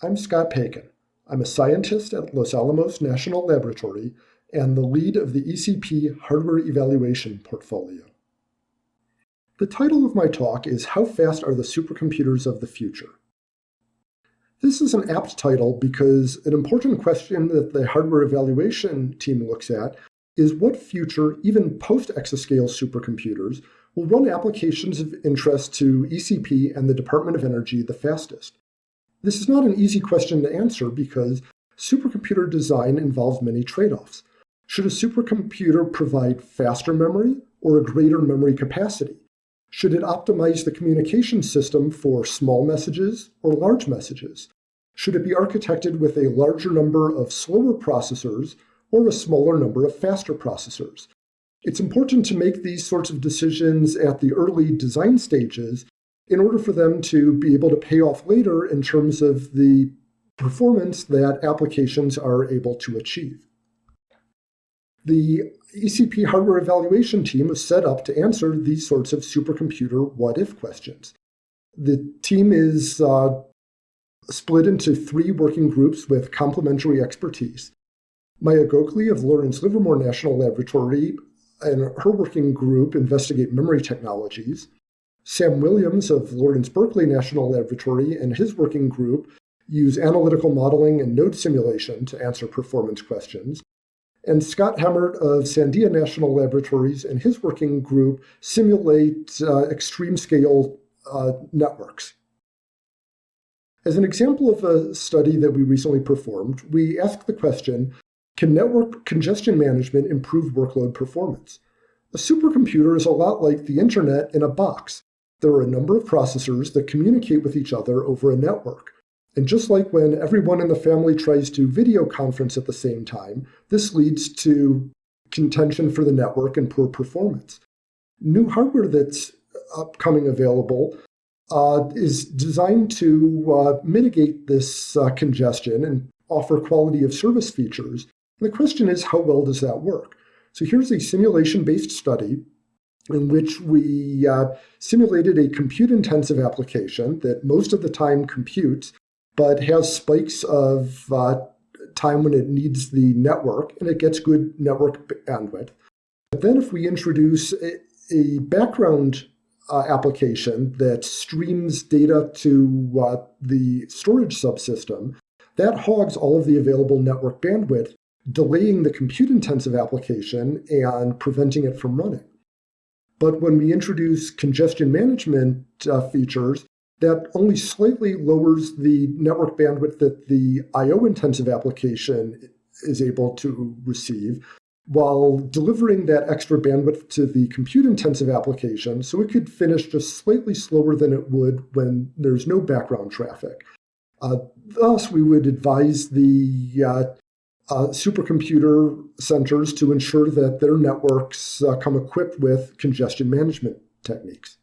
I'm Scott Pakin. I'm a scientist at Los Alamos National Laboratory and the lead of the ECP hardware evaluation portfolio. The title of my talk is How Fast Are the Supercomputers of the Future? This is an apt title because an important question that the hardware evaluation team looks at is what future, even post-exascale supercomputers, will run applications of interest to ECP and the Department of Energy the fastest. This is not an easy question to answer because supercomputer design involves many trade-offs. Should a supercomputer provide faster memory or a greater memory capacity? Should it optimize the communication system for small messages or large messages? Should it be architected with a larger number of slower processors or a smaller number of faster processors? It's important to make these sorts of decisions at the early design stages in order for them to be able to pay off later in terms of the performance that applications are able to achieve. The ECP hardware evaluation team was set up to answer these sorts of supercomputer what-if questions. The team is split into 3 working groups with complementary expertise. Maya Gokhale of Lawrence Livermore National Laboratory and her working group investigate memory technologies. Sam Williams of Lawrence Berkeley National Laboratory and his working group use analytical modeling and node simulation to answer performance questions. And Scott Hemmert of Sandia National Laboratories and his working group simulate extreme scale networks. As an example of a study that we recently performed, we asked the question, can network congestion management improve workload performance? A supercomputer is a lot like the internet in a box. There are a number of processors that communicate with each other over a network. And just like when everyone in the family tries to video conference at the same time, this leads to contention for the network and poor performance. New hardware that's upcoming available is designed to mitigate this congestion and offer quality of service features. And the question is, how well does that work? So here's a simulation-based study in which we simulated a compute-intensive application that most of the time computes, but has spikes of time when it needs the network, and it gets good network bandwidth. But then if we introduce a background application that streams data to the storage subsystem, that hogs all of the available network bandwidth, delaying the compute-intensive application and preventing it from running. But when we introduce congestion management features, that only slightly lowers the network bandwidth that the I/O-intensive application is able to receive, while delivering that extra bandwidth to the compute-intensive application, so it could finish just slightly slower than it would when there's no background traffic. Thus, we would advise the supercomputer centers to ensure that their networks come equipped with congestion management techniques.